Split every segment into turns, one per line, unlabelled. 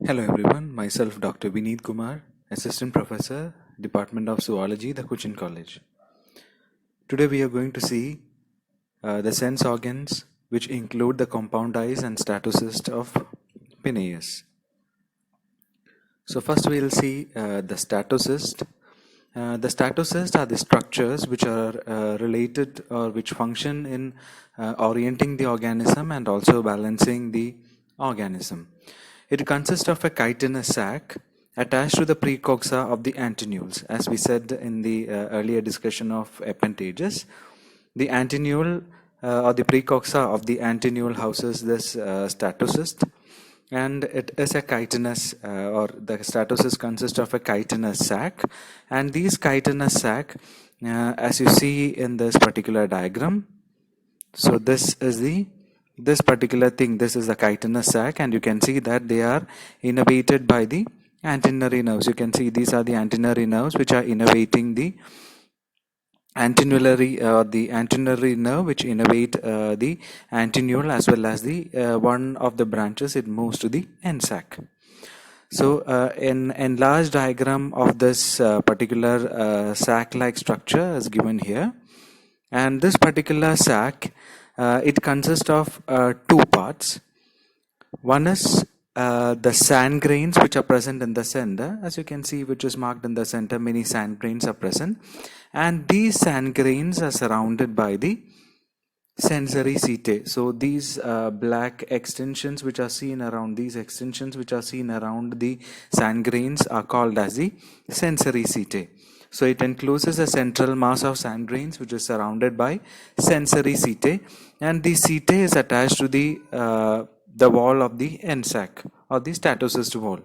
Hello everyone, myself Dr. Vineet Kumar, Assistant Professor, Department of Zoology, the Cochin College. Today we are going to see the sense organs which include the compound eyes and statocyst of Penaeus. So first we will see the statocyst. The statocysts are the structures which are related or which function in orienting the organism and also balancing the organism. It consists of a chitinous sac attached to the precoxa of the antenules. As we said in the earlier discussion of appendages, the antenule or the precoxa of the antenule houses this statocyst, and it is a chitinous or the statocyst consists of a chitinous sac, and these chitinous sac, as you see in this particular diagram, so this particular thing, this is the chitinous sac, and you can see that they are innervated by the antennary nerves. You can see these are the antennary nerves which are innervating the antennary nerve which innervate the antenule, as well as the one of the branches, it moves to the end sac. So an enlarged diagram of this particular sac-like structure is given here, and this particular sac, it consists of two parts. One is the sand grains which are present in the center, as you can see, which is marked in the center. Many sand grains are present, and these sand grains are surrounded by the sensory setae. So these black extensions which are seen around the sand grains are called as the sensory setae. So it encloses a central mass of sand grains which is surrounded by sensory setae, and the setae is attached to the wall of the end sac or the statocyst wall.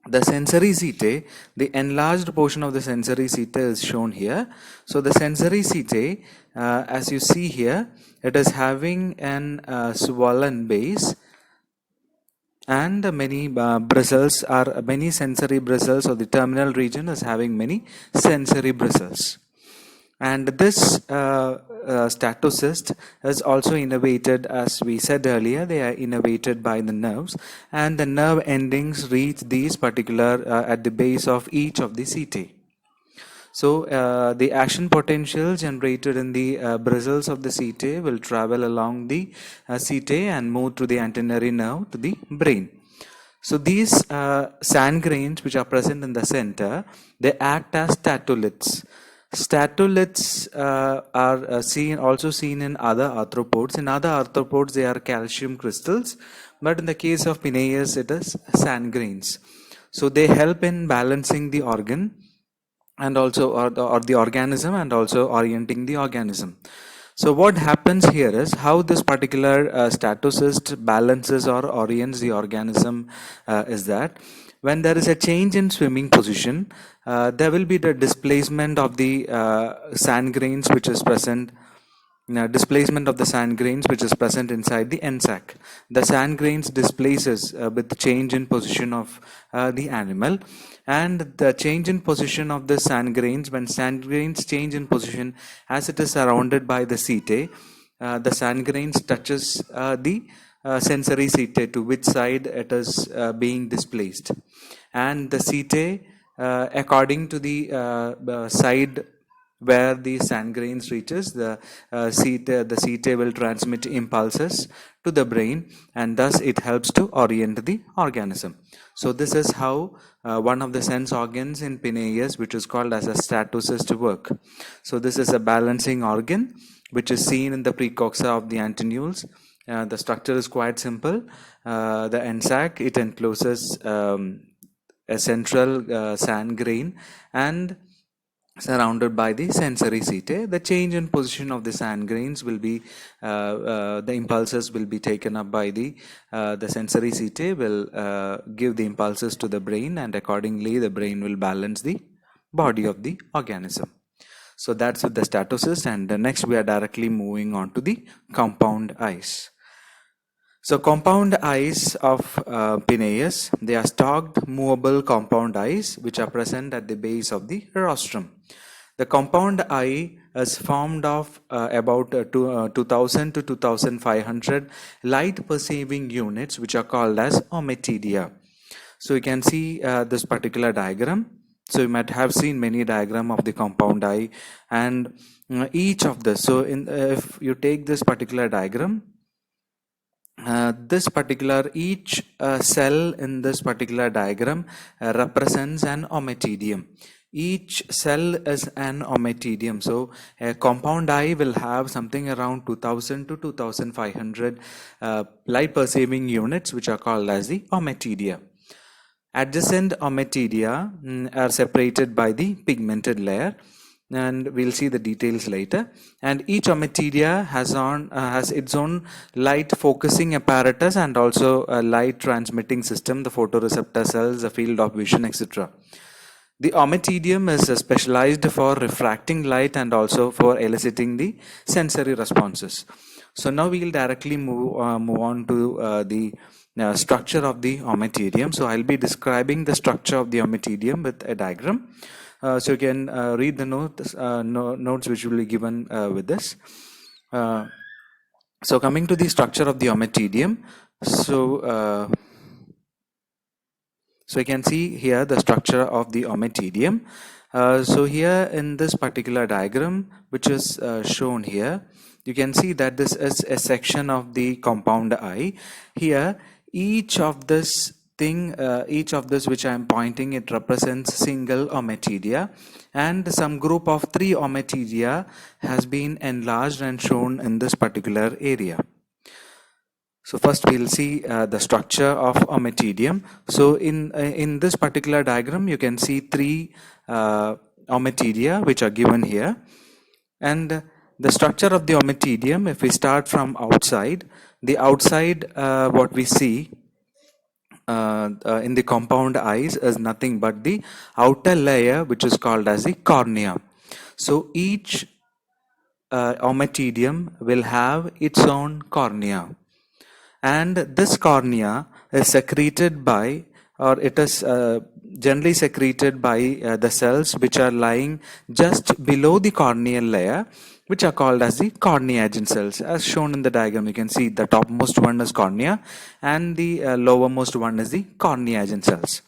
The sensory setae, the enlarged portion of the sensory setae is shown here. So the sensory setae, as you see here, it is having an swollen base, and many many sensory bristles, or the terminal region is having many sensory bristles. And this statocyst is also innervated, as we said earlier, they are innervated by the nerves, and the nerve endings reach these particular at the base of each of the setae. So the action potential generated in the bristles of the setae will travel along the setae and move to the antennary nerve to the brain. So these sand grains which are present in the center, they act as statoliths. Statoliths are also seen in other arthropods. In other arthropods, they are calcium crystals, but in the case of Penaeus, it is sand grains. So they help in balancing the organ and also or the organism, and also orienting the organism. So what happens here is how this particular statocyst balances or orients the organism is that when there is a change in swimming position, there will be the displacement of the sand grains which is present. Displacement of the sand grains which is present inside the end sac. The sand grains displaces with the change in position of the animal, and the change in position of the sand grains, when sand grains change in position as it is surrounded by the setae, the sand grains touches the sensory setae to which side it is being displaced, and the setae, according to the side where the sand grains reaches, the setae will transmit impulses to the brain, and thus it helps to orient the organism. So this is how one of the sense organs in Penaeus, which is called as a statocyst, work. So this is a balancing organ which is seen in the precoxa of the antenules. The structure is quite simple. The end sac, it encloses a central sand grain and surrounded by the sensory setae. The change in position of the sand grains will be the impulses will be taken up by the sensory setae will give the impulses to the brain, and accordingly the brain will balance the body of the organism. So that's with the statocyst, and next we are directly moving on to the compound eyes. So compound eyes of Penaeus, they are stalked movable compound eyes which are present at the base of the rostrum. The compound eye is formed of about 2000 to 2500 light perceiving units which are called as ommatidia. So you can see this particular diagram. So you might have seen many diagram of the compound eye, and each of this. So if you take this particular diagram, this particular each cell in this particular diagram represents an ommatidium. Each cell is an ommatidium. So a compound eye will have something around 2000 to 2500 light perceiving units, which are called as the ommatidia. Adjacent ommatidia are separated by the pigmented layer, and we'll see the details later. And each ommatidia has its own light focusing apparatus and also a light transmitting system, the photoreceptor cells, the field of vision, etc. The ommatidium is specialized for refracting light and also for eliciting the sensory responses. So now we will directly move on to the structure of the ommatidium. So I'll be describing the structure of the ommatidium with a diagram. So you can read the notes which will be given with this. So coming to the structure of the ommatidium, so you can see here the structure of the ommatidium. So here in this particular diagram, which is shown here, you can see that this is a section of the compound eye. Here, each of this which I am pointing, it represents single ommatidia, and some group of 3 ommatidia has been enlarged and shown in this particular area. So first we'll see the structure of ommatidium. So in this particular diagram, you can see 3 ommatidia which are given here. And the structure of the ommatidium, if we start from outside, the outside what we see in the compound eyes is nothing but the outer layer, which is called as the cornea. So each ommatidium will have its own cornea, and this cornea is secreted by, or it is generally secreted by the cells which are lying just below the corneal layer, which are called as the corneagen cells. As shown in the diagram, you can see the topmost one is cornea and the lowermost one is the corneagen cells.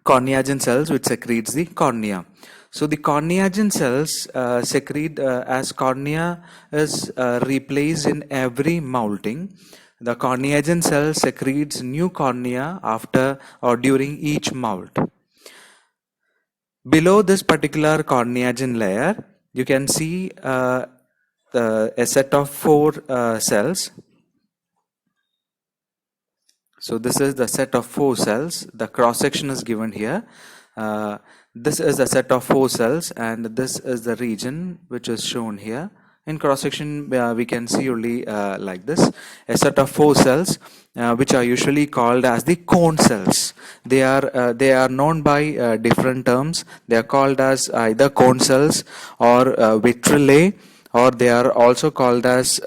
Corneagen cells which secretes the cornea. So the corneagen cells secrete as cornea is replaced in every molting. The corneagen cell secretes new cornea after or during each molt. Below this particular corneagen layer, you can see a set of 4 cells. So this is the set of 4 cells. The cross section is given here. This is a set of 4 cells, and this is the region which is shown here. In cross section, we can see only like this, a set of 4 cells which are usually called as the cone cells. They are known by different terms. They are called as either cone cells or vitrillae, or they are also called as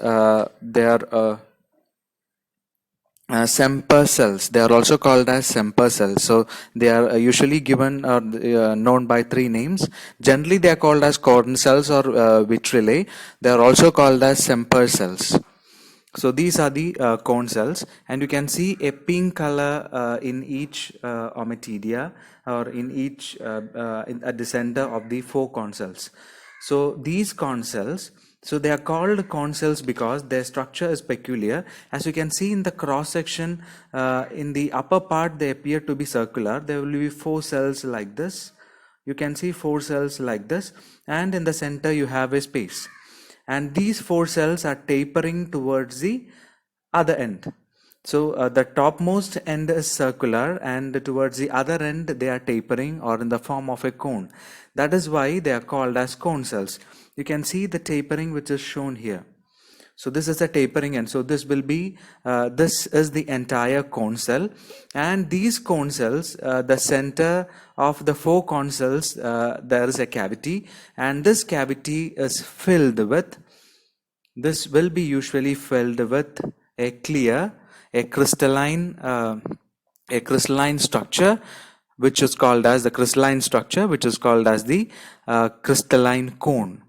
Semper cells. They are also called as Semper cells. So they are usually given or known by 3 names. Generally, they are called as cone cells or vitrillae. They are also called as Semper cells. So these are the cone cells, and you can see a pink color in each ommatidia, or in each at the center of the 4 cone cells. So these cone cells, so they are called cone cells because their structure is peculiar. As you can see in the cross section, in the upper part they appear to be circular. There will be 4 cells like this. You can see 4 cells like this, and in the center you have a space. And these 4 cells are tapering towards the other end. So the topmost end is circular, and towards the other end they are tapering or in the form of a cone. That is why they are called as cone cells. You can see the tapering which is shown here. So this is a tapering end. So this will be, this is the entire cone cell, and these cone cells, the center of the 4 cone cells, there is a cavity, and this cavity is filled with, this will be usually filled with a clear, a crystalline structure, which is called as the crystalline structure, which is called as the crystalline cone.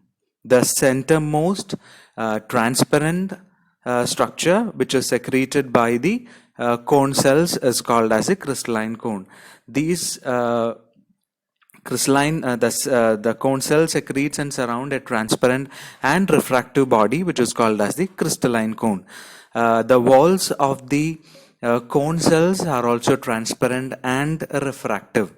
The centermost transparent structure which is secreted by the cone cells is called as a crystalline cone. These the cone cell secretes and surround a transparent and refractive body which is called as the crystalline cone. The walls of the cone cells are also transparent and refractive.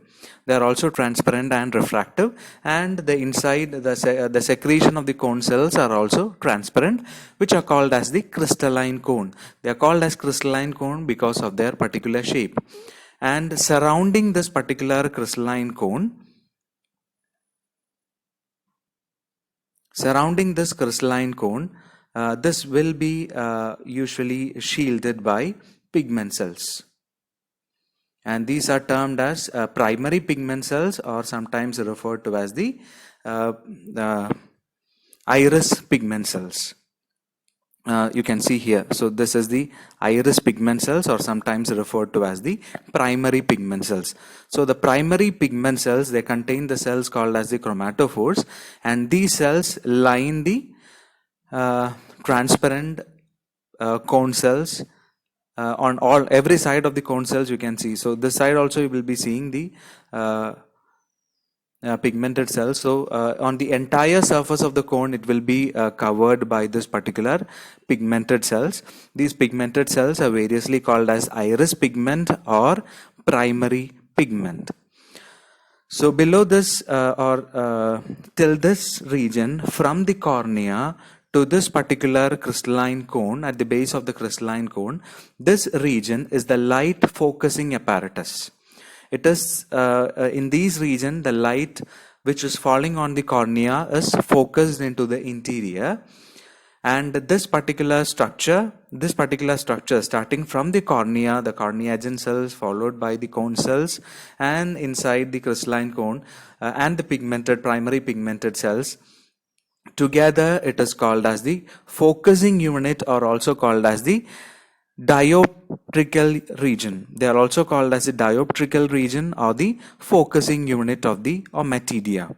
They are also transparent and refractive, and the inside the secretion of the cone cells are also transparent, which are called as the crystalline cone. They are called as crystalline cone because of their particular shape. And surrounding this particular crystalline cone, this will be usually shielded by pigment cells. And these are termed as primary pigment cells, or sometimes referred to as the iris pigment cells. You can see here. So this is the iris pigment cells, or sometimes referred to as the primary pigment cells. So the primary pigment cells, they contain the cells called as the chromatophores, and these cells line the transparent cone cells. On every side of the cone cells you can see. So this side also you will be seeing the pigmented cells. So on the entire surface of the cone it will be covered by this particular pigmented cells. These pigmented cells are variously called as iris pigment or primary pigment. So below this till this region, from the cornea to this particular crystalline cone, at the base of the crystalline cone, this region is the light focusing apparatus. It is in this region the light which is falling on the cornea is focused into the interior, and this particular structure starting from the cornea adjacent cells, followed by the cone cells, and inside the crystalline cone and the primary pigmented cells, together it is called as the focusing unit, or also called as the dioptrical region. They are also called as the dioptrical region or the focusing unit of the ommatidia.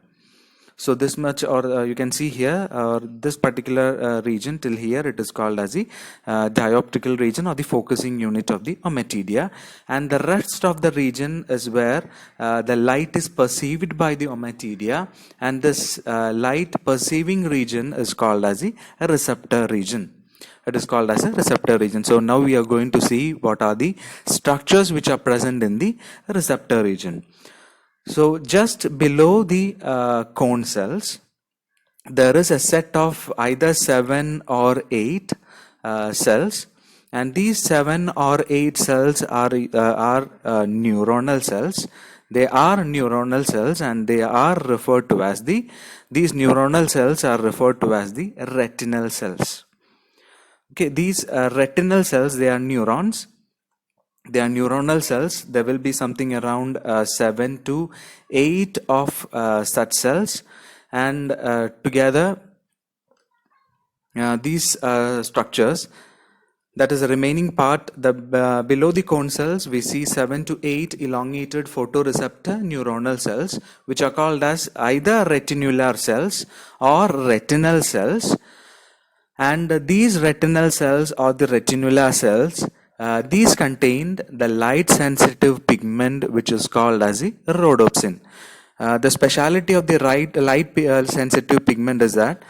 So this much, or you can see here, this particular region till here, it is called as the dioptrical region or the focusing unit of the ommatidia, and the rest of the region is where the light is perceived by the ommatidia, and this light perceiving region is called as the receptor region. It is called as a receptor region. So now we are going to see what are the structures which are present in the receptor region. So just below the cone cells, there is a set of either 7 or 8 cells, and these 7 or 8 cells are neuronal cells. They are neuronal cells, and they are referred to as these neuronal cells are referred to as the retinal cells. Okay, these retinal cells, they are neurons. They are neuronal cells. There will be something around 7 to 8 of such cells, and together these structures, that is the remaining part, below the cone cells we see 7 to 8 elongated photoreceptor neuronal cells, which are called as either retinular cells or retinal cells. And these retinal cells or the retinular cells, these contained the light sensitive pigment which is called as the rhodopsin. The speciality of the light sensitive pigment is that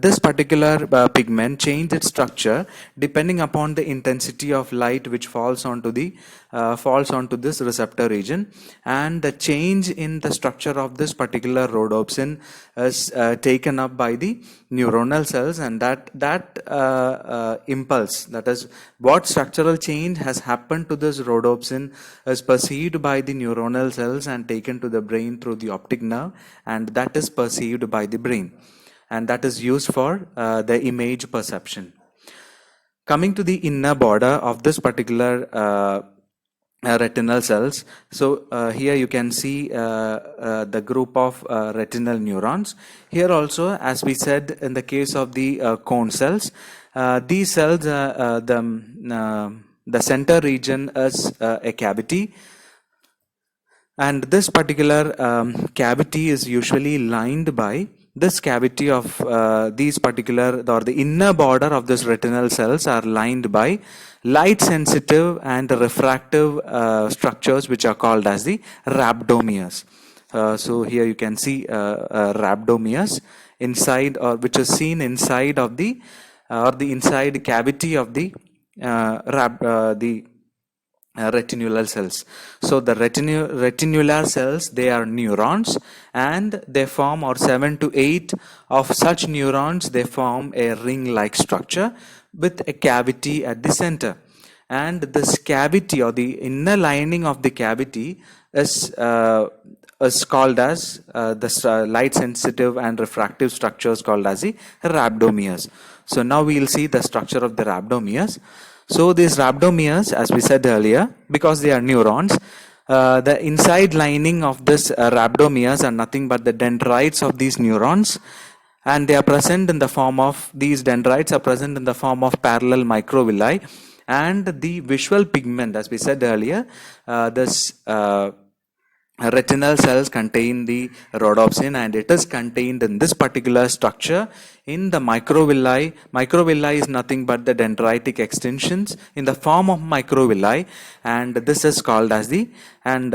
this particular pigment changes its structure depending upon the intensity of light which falls onto this receptor region, and the change in the structure of this particular rhodopsin is taken up by the neuronal cells, and that impulse, that is what structural change has happened to this rhodopsin, is perceived by the neuronal cells and taken to the brain through the optic nerve, and that is perceived by the brain, and that is used for the image perception. Coming to the inner border of this particular retinal cells, so here you can see the group of retinal neurons. Here also, as we said in the case of the cone cells, these cells, the center region is a cavity, and this particular cavity is usually lined by this cavity of these particular, or the inner border of this retinal cells are lined by light sensitive and refractive structures which are called as the rhabdomeres. So here you can see rhabdomeres inside, or which is seen inside of the or the inside cavity of the retinular cells. So the retinular cells, they are neurons, and they form, or 7 to 8 of such neurons, they form a ring-like structure with a cavity at the center. And this cavity, or the inner lining of the cavity, is called as the light sensitive and refractive structures called as the rhabdomeres. So now we will see the structure of the rhabdomeres. So these rhabdomeres, as we said earlier, because they are neurons, the inside lining of this rhabdomeres are nothing but the dendrites of these neurons, and they are present in the form of, these dendrites are present in the form of parallel microvilli, and the visual pigment, as we said earlier, this retinal cells contain the rhodopsin, and it is contained in this particular structure in the microvilli. Microvilli is nothing but the dendritic extensions in the form of microvilli, and this is called as the, and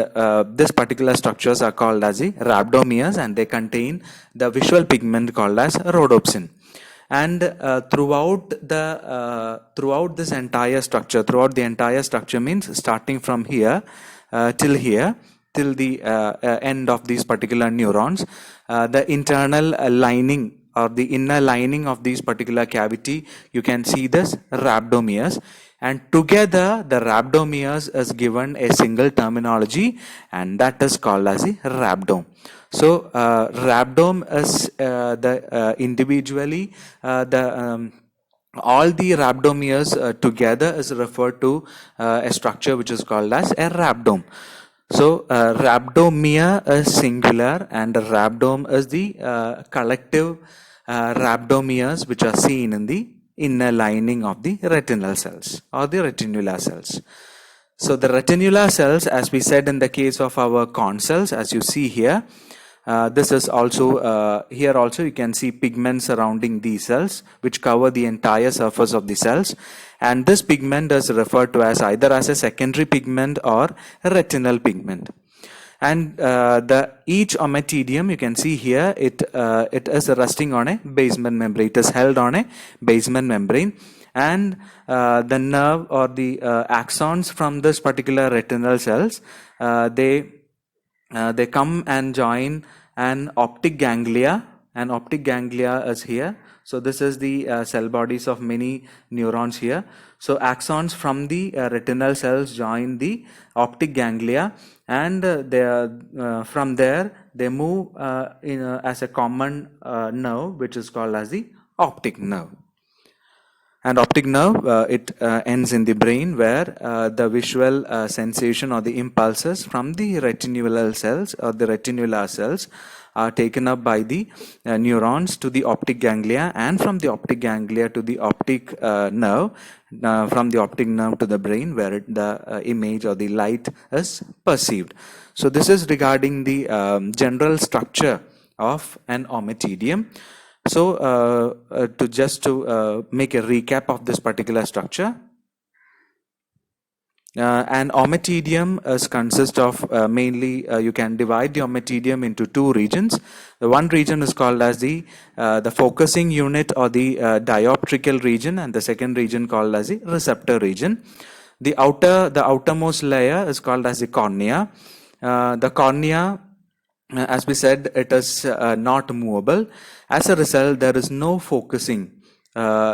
this particular structures are called as the rhabdomeres, and they contain the visual pigment called as rhodopsin. And throughout this entire structure, throughout the entire structure means starting from here till here, till the end of these particular neurons, the internal lining, or the inner lining of these particular cavity, you can see this rhabdomeres, and together the rhabdomeres is given a single terminology, and that is called as the rhabdome. So rhabdome is the individually all the rhabdomeres together is referred to a structure which is called as a rhabdome. So rhabdomere is singular, and the rhabdome is the collective rhabdomeres which are seen in the inner lining of the retinal cells or the retinular cells. So the retinular cells, as we said in the case of our corn cells, as you see here, this is also here also you can see pigments surrounding these cells which cover the entire surface of the cells, and this pigment is referred to as either as a secondary pigment or a retinal pigment. And each ommatidium, you can see here, it is resting on a basement membrane. It is held on a basement membrane, and the nerve or the axons from this particular retinal cells, they come and join an optic ganglia, and optic ganglia is here. So this is the cell bodies of many neurons here. So axons from the retinal cells join the optic ganglia, and from there they move as a common nerve which is called as the optic nerve. And optic nerve, it ends in the brain, where the visual sensation or the impulses from the retinular cells or the retinular cells are taken up by the neurons to the optic ganglia, and from the optic ganglia to the optic nerve, from the optic nerve to the brain, where the image or the light is perceived. So this is regarding the general structure of an ommatidium. So to make a recap of this particular structure, an ommatidium consists of mainly, you can divide the ommatidium into two regions. The one region is called as the focusing unit or the dioptrical region, and the second region called as the receptor region. The outermost layer is called as the cornea. The cornea, as we said, it is not movable. As a result, there is no focusing.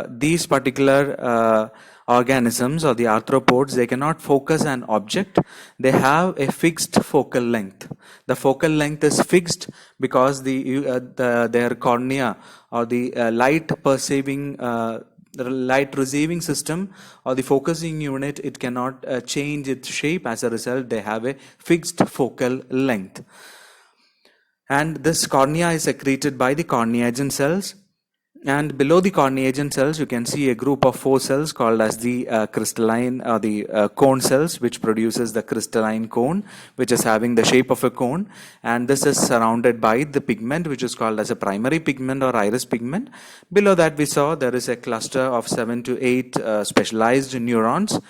These particular organisms or the arthropods, they cannot focus an object. They have a fixed focal length. The focal length is fixed because their cornea or the light receiving system or the focusing unit, it cannot change its shape. As a result, they have a fixed focal length. And this cornea is secreted by the corneagen cells, And below the corneagen cells, you can see a group of 4 cells called as the crystalline or the cone cells, which produces the crystalline cone, which is having the shape of a cone. And this is surrounded by the pigment, which is called as a primary pigment or iris pigment. Below that, we saw there is a cluster of 7 to 8 specialized neurons,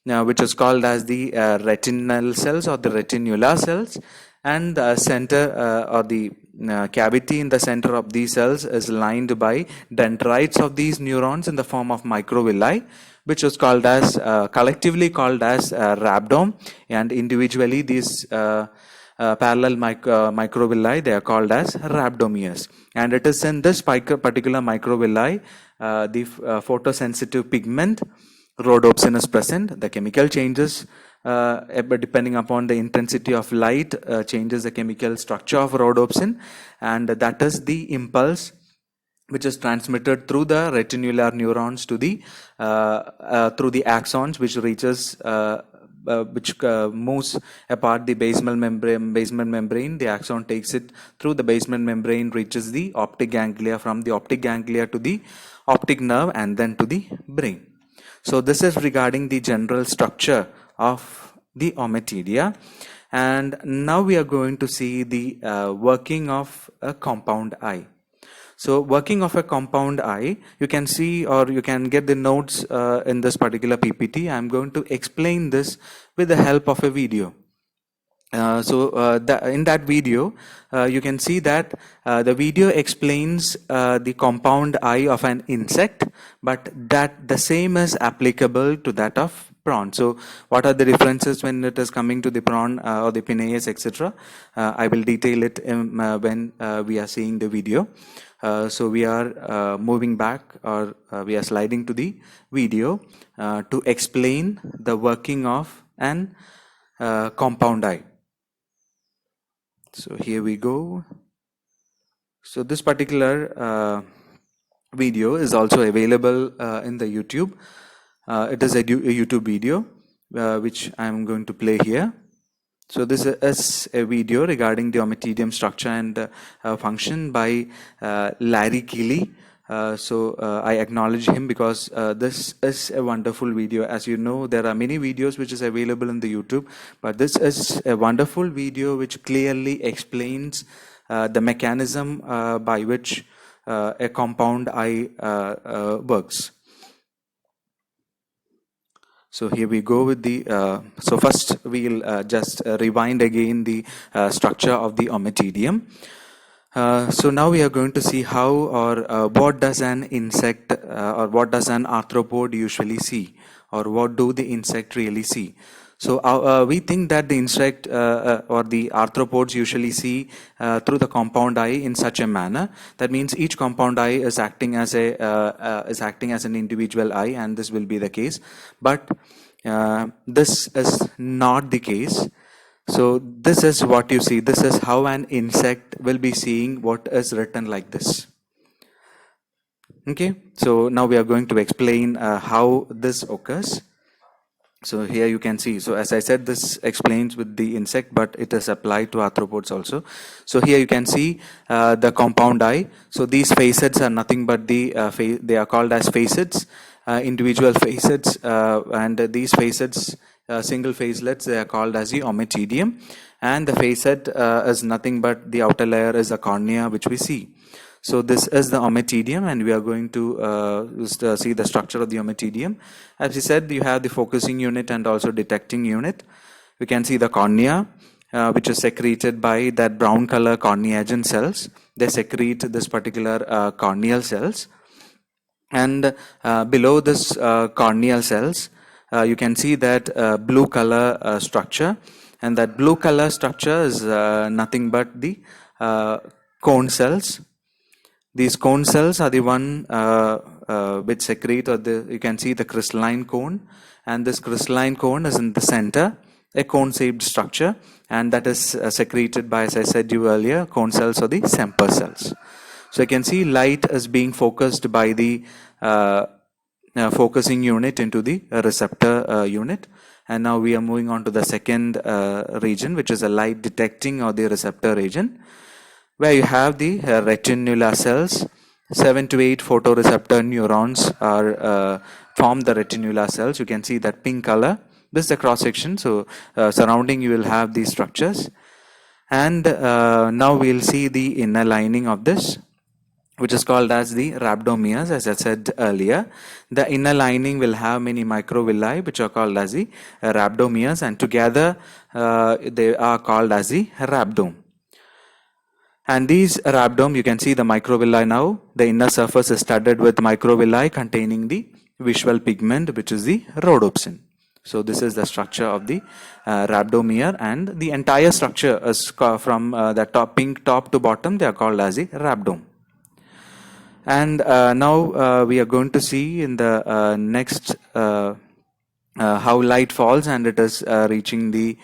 which is called as the retinal cells or the retinular cells. And the center or the cavity in the center of these cells is lined by dendrites of these neurons in the form of microvilli, which is called as collectively called as rhabdome, and individually these parallel microvilli, they are called as rhabdomeres. And it is in this particular microvilli the photosensitive pigment rhodopsin is present. The chemical changes depending upon the intensity of light changes the chemical structure of rhodopsin, and that is the impulse which is transmitted through the retinular neurons to the through the axons, which reaches which moves apart the basement membrane. The axon takes it through the basement membrane, reaches the optic ganglia, from the optic ganglia to the optic nerve, and then to the brain. So this is regarding the general structure of the ommatidia. And now we are going to see the working of a compound eye. So working of a compound eye, you can see, or you can get the notes in this particular PPT. I'm going to explain this with the help of a video. In that video, you can see that the video explains the compound eye of an insect, but that the same is applicable to that of prawn. So what are the differences when it is coming to the prawn or the Penaeus, etc.? I will detail it when we are seeing the video. So we are moving back, or we are sliding to the video to explain the working of an compound eye. So here we go. So this particular video is also available in the YouTube. It is a YouTube video which I am going to play here. So this is a video regarding the ommatidium structure and function by Larry Keeley. I acknowledge him because this is a wonderful video. As you know, there are many videos which is available in the YouTube, but this is a wonderful video which clearly explains the mechanism by which a compound eye works. So here we go with the, so first we'll just rewind again the structure of the ommatidium. So now we are going to see how, or what does an insect or what does an arthropod usually see, or what do the insect really see. So we think that the insect or the arthropods usually see through the compound eye in such a manner. That means each compound eye is acting as an individual eye, and this will be the case. But this is not the case. So this is what you see. This is how an insect will be seeing what is written like this. Okay. So now we are going to explain how this occurs. So here you can see, so as I said, this explains with the insect, but it is applied to arthropods also. So here you can see the compound eye. So these facets are nothing but the, they are called as facets, individual facets, and these facets, single facelets, they are called as the ommatidium. And the facet is nothing but the outer layer is the cornea, which we see. So this is the ommatidium, and we are going to see the structure of the ommatidium. As we said, you have the focusing unit and also detecting unit. You can see the cornea, which is secreted by that brown color corneagen cells. They secrete this particular corneal cells. And below this corneal cells, you can see that blue color structure. And that blue color structure is nothing but the cone cells. These cone cells are the one which secrete, or you can see the crystalline cone, and this crystalline cone is in the center, a cone-shaped structure, and that is secreted by, as I said you earlier, cone cells or the Semper cells. So you can see light is being focused by the focusing unit into the receptor unit. And now we are moving on to the second region, which is a light detecting or the receptor region, where you have the retinular cells, 7 to 8 photoreceptor neurons are form the retinular cells. You can see that pink color. This is the cross section. So surrounding you will have these structures. And now we'll see the inner lining of this, which is called as the rhabdomeres, as I said earlier. The inner lining will have many microvilli, which are called as the rhabdomeres, and together they are called as the rhabdome. And these rhabdome, you can see the microvilli now. The inner surface is studded with microvilli containing the visual pigment, which is the rhodopsin. So this is the structure of the rhabdomere, and the entire structure is from the pink top to bottom, they are called as the rhabdome. And now we are going to see in the next how light falls, and it is reaching the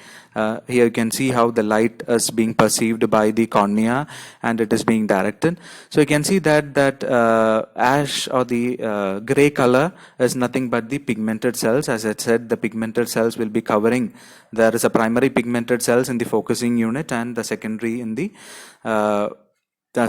here you can see how the light is being perceived by the cornea and it is being directed. So you can see that ash or the gray color is nothing but the pigmented cells. As I said, the pigmented cells will be covering. There is a primary pigmented cells in the focusing unit and the secondary in the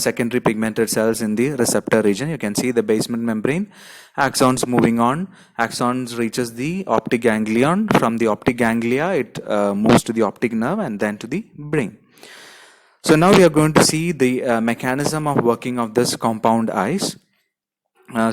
secondary pigmented cells in the receptor region. You can see the basement membrane, axons moving on. Axons reaches the optic ganglion. From the optic ganglia, it moves to the optic nerve and then to the brain. So now we are going to see the mechanism of working of this compound eyes.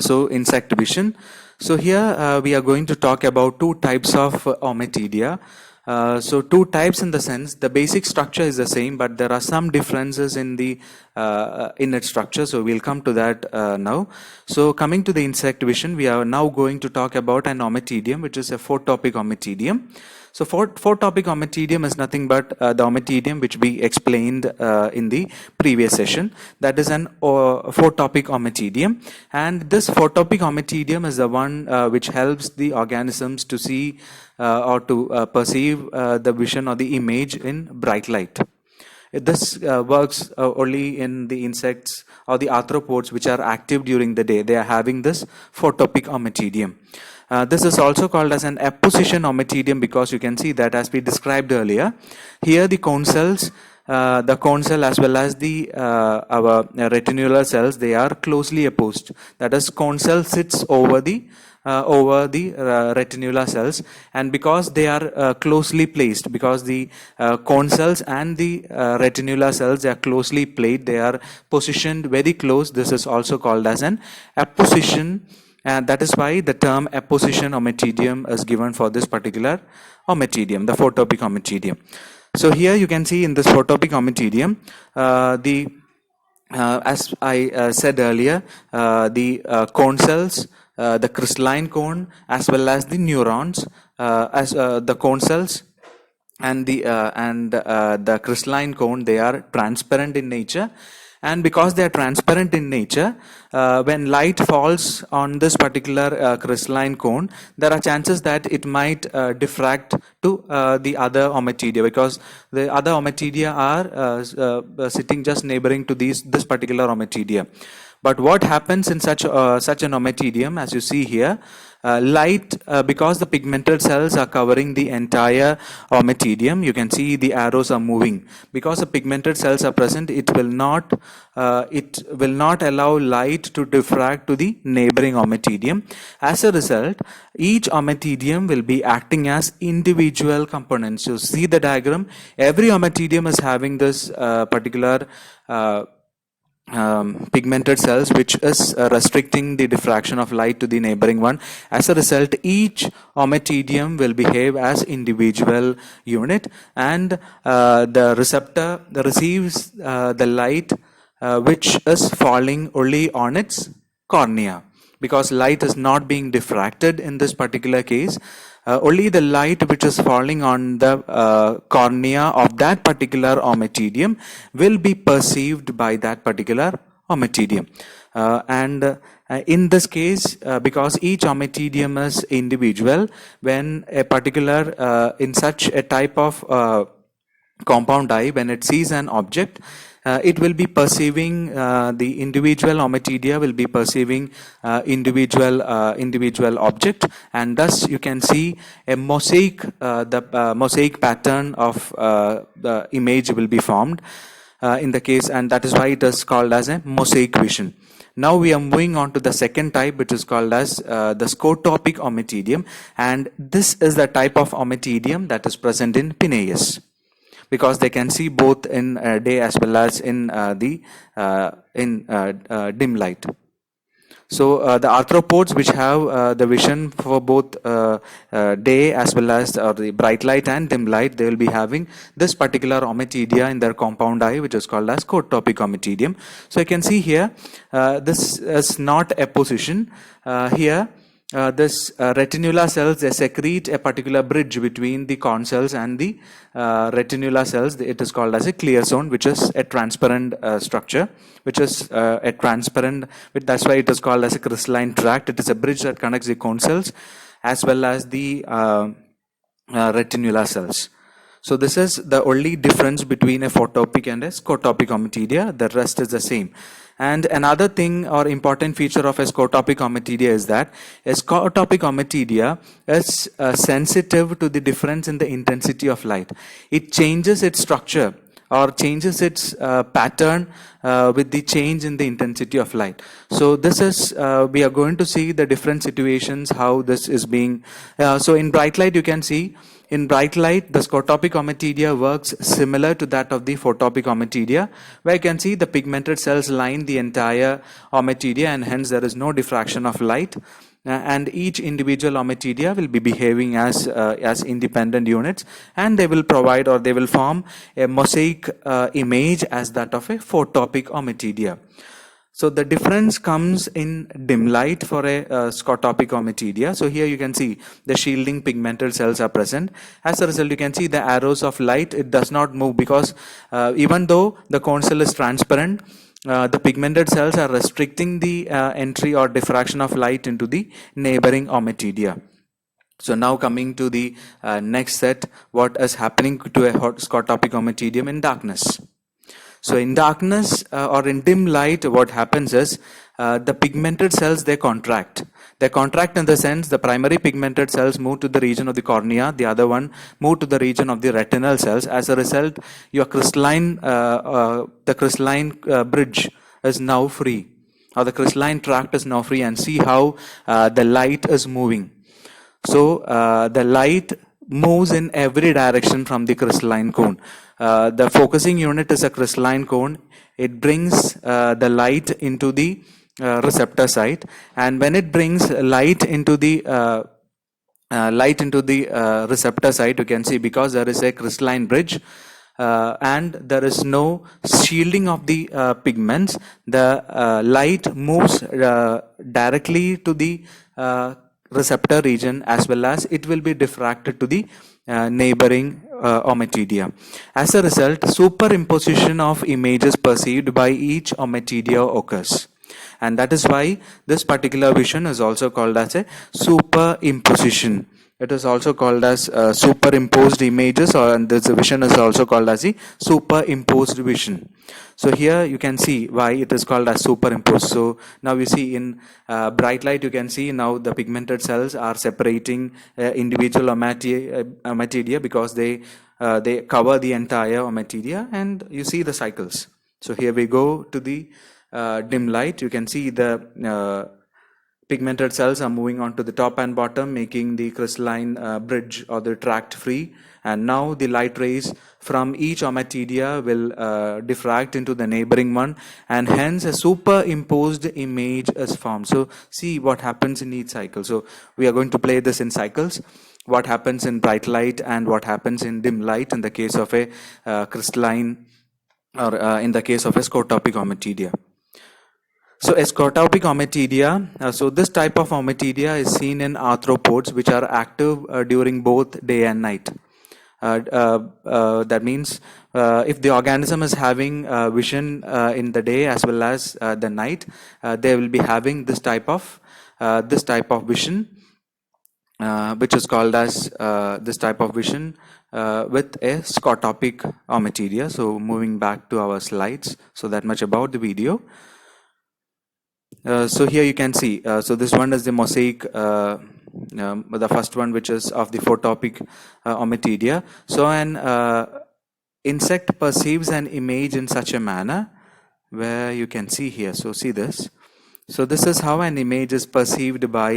So insect vision. So here we are going to talk about two types of ommatidia. So two types in the sense the basic structure is the same, but there are some differences in the its structure. So we'll come to that now. So coming to the insect vision, we are now going to talk about an ommatidium, which is a four-topic ommatidium. So four-topic ommatidium is nothing but the ommatidium which we explained in the previous session. That is an four-topic ommatidium, and this four-topic ommatidium is the one which helps the organisms to see or to perceive the vision or the image in bright light. This works only in the insects or the arthropods which are active during the day. They are having this four-topic ommatidium. This is also called as an apposition ommatidium because you can see that, as we described earlier, here the cone cells, the cone cell as well as the our retinular cells, they are closely opposed. That is, cone cell sits over the retinular cells, and because they are closely placed, because the cone cells and the retinular cells, they are closely placed, they are positioned very close. This is also called as an apposition. And that is why the term apposition ommatidium is given for this particular ommatidium, the four-topic ommatidium. So here you can see in this four-topic ommatidium, as I said earlier, the cone cells, the crystalline cone, as well as the neurons, as the cone cells and the crystalline cone, they are transparent in nature. And because they are transparent in nature, when light falls on this particular crystalline cone, there are chances that it might diffract to the other ommatidia, because the other ommatidia are sitting just neighboring to this particular ommatidia. But what happens in such an ommatidium, as you see here, light, because the pigmented cells are covering the entire ommatidium, you can see the arrows are moving. Because the pigmented cells are present, it will not allow light to diffract to the neighboring ommatidium. As a result, each ommatidium will be acting as individual components. So see the diagram, every ommatidium is having this particular pigmented cells which is restricting the diffraction of light to the neighboring one. As a result, each ommatidium will behave as individual unit, and the receptor receives the light which is falling only on its cornea. Because light is not being diffracted in this particular case, only the light which is falling on the cornea of that particular ommatidium will be perceived by that particular ommatidium. In this case, because each ommatidium is individual, when a particular in such a type of compound eye, when it sees an object, it will be perceiving the individual ommatidia will be perceiving individual object, and thus you can see a mosaic, the mosaic pattern of the image will be formed in the case, and that is why it is called as a mosaic vision. Now we are moving on to the second type, which is called as the scotopic ommatidium, and this is the type of ommatidium that is present in Penaeus, because they can see both in day as well as in dim light. So the arthropods, which have the vision for both day as well as the bright light and dim light, they will be having this particular ommatidia in their compound eye, which is called as scotopic ommatidium. So you can see here, this is not a position. Here, this retinula cells, they secrete a particular bridge between the corn cells and the retinula cells. It is called as a clear zone, which is a transparent structure, which is a transparent, that's why it is called as a crystalline tract. It is a bridge that connects the corn cells as well as the retinula cells. So this is the only difference between a photopic and a scotopic ommatidia. The rest is the same. And another thing or important feature of a scotopic ommatidia is that a scotopic ommatidia is sensitive to the difference in the intensity of light. It changes its structure or changes its pattern with the change in the intensity of light. So this is, we are going to see the different situations, how this is being, so in bright light you can see, in bright light, the scotopic ommatidia works similar to that of the photopic ommatidia, where you can see the pigmented cells line the entire ommatidia, and hence there is no diffraction of light. And each individual ommatidia will be behaving as independent units, and they will provide or they will form a mosaic image as that of a photopic ommatidia. So the difference comes in dim light for a scotopic ommatidia. So here you can see the shielding pigmented cells are present. As a result, you can see the arrows of light, it does not move, because even though the cone cell is transparent, the pigmented cells are restricting the entry or diffraction of light into the neighboring ommatidia. So now coming to the next set, what is happening to a scotopic ommatidium in darkness. So in darkness or in dim light, what happens is the pigmented cells, they contract. They contract in the sense the primary pigmented cells move to the region of the cornea, the other one move to the region of the retinal cells. As a result, your crystalline, the crystalline bridge is now free, or the crystalline tract is now free, and see how the light is moving. So the light moves in every direction from the crystalline cone. The focusing unit is a crystalline cone. It brings the light into the receptor site, and when it brings light into the receptor site, you can see, because there is a crystalline bridge and there is no shielding of the pigments, the light moves directly to the receptor region, as well as it will be diffracted to the neighboring ommatidia. As a result, superimposition of images perceived by each ommatidia occurs, and that is why this particular vision is also called as a superimposition. It is also called as superimposed images, or this vision is also called as the superimposed vision. So here you can see why it is called as superimposed. So now you see in bright light, you can see now the pigmented cells are separating individual ommatidia, because they cover the entire ommatidia, and you see the cycles. So here we go to the dim light. You can see the pigmented cells are moving on to the top and bottom, making the crystalline bridge or the tract free, and now the light rays from each ommatidia will diffract into the neighboring one, and hence a superimposed image is formed. So see what happens in each cycle. So we are going to play this in cycles, what happens in bright light and what happens in dim light in the case of a crystalline, or in the case of a scotopic ommatidia. So a scotopic ommatidia, so this type of ommatidia is seen in arthropods, which are active during both day and night. That means if the organism is having vision in the day as well as the night, they will be having this type of vision, which is called as this type of vision with a scotopic ommatidia. So moving back to our slides, so that much about the video. So here you can see, so this one is the mosaic, the first one, which is of the photopic ommatidia. So an insect perceives an image in such a manner, where you can see here. So see this. So this is how an image is perceived by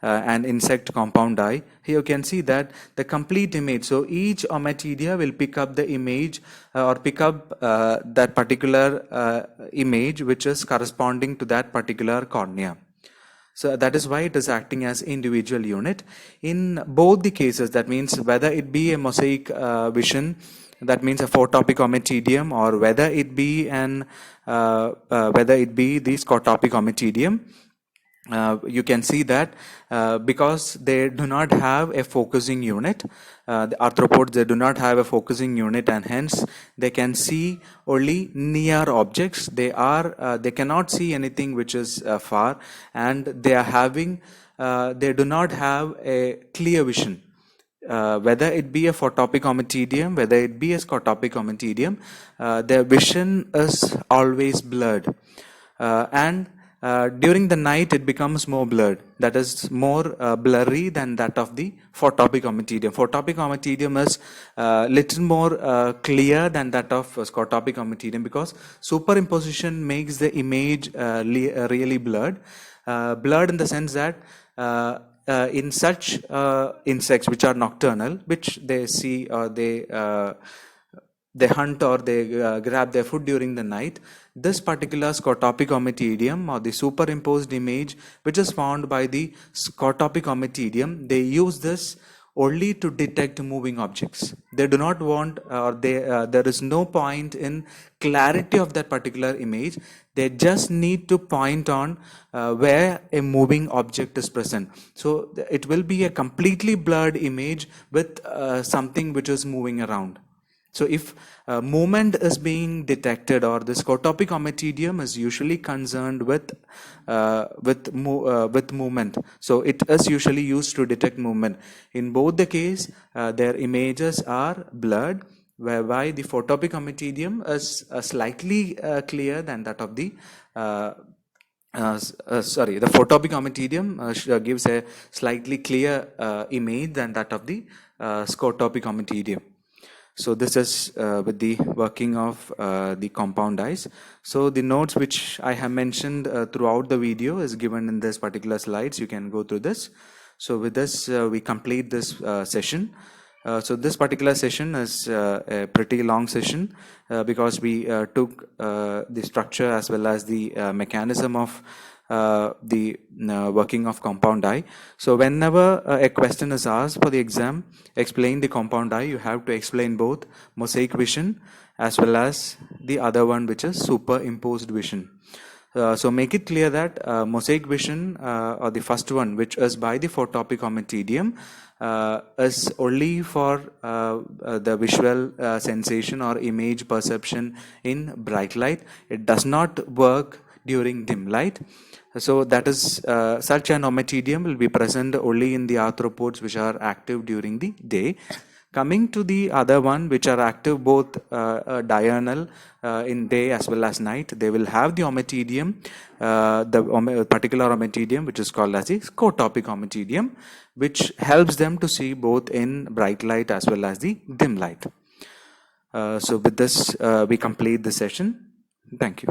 an insect compound eye. Here you can see that the complete image. So each ommatidia will pick up the image or pick up that particular image which is corresponding to that particular cornea. So that is why it is acting as individual unit. In both the cases, that means whether it be a mosaic vision, that means a photopic ommatidium, or whether it be the scotopic ommatidium, you can see that because they do not have a focusing unit, the arthropods, they do not have a focusing unit, and hence they can see only near objects. They cannot see anything which is far, and they do not have a clear vision. Whether it be a photopic ommatidium, whether it be a scotopic ommatidium, their vision is always blurred, and during the night it becomes more blurred, that is more blurry than that of the photopic ommatidium. Photopic ommatidium is little more clear than that of scotopic ommatidium, because superimposition makes the image really blurred. Blurred in the sense that in such insects which are nocturnal, which they see or they hunt or they grab their food during the night, this particular scotopic ommatidium or the superimposed image which is found by the scotopic ommatidium, they use this only to detect moving objects. They do not want, or there is no point in clarity of that particular image. They just need to point on where a moving object is present. So it will be a completely blurred image with something which is moving around. So if movement is being detected, or the scotopic ommatidium is usually concerned with movement, so it is usually used to detect movement. In both the case, their images are blurred, whereby the photopic ommatidium is slightly clear than that of the the photopic ommatidium gives a slightly clear image than that of the scotopic ommatidium. So this is with the working of the compound eyes. So the notes which I have mentioned throughout the video is given in this particular slides. You can go through this. So with this, we complete this session. So this particular session is a pretty long session because we took the structure as well as the mechanism of the working of compound eye. So whenever a question is asked for the exam, explain the compound eye, you have to explain both mosaic vision as well as the other one, which is superimposed vision. So make it clear that mosaic vision, or the first one, which is by the photopic ommatidium, is only for the visual sensation or image perception in bright light. It does not work during dim light. So that is such an ommatidium will be present only in the arthropods which are active during the day. Coming to the other one, which are active both diurnal in day as well as night, they will have the ommatidium, the particular ommatidium which is called as the scotopic ommatidium, which helps them to see both in bright light as well as the dim light. So with this, we complete the session. Thank you.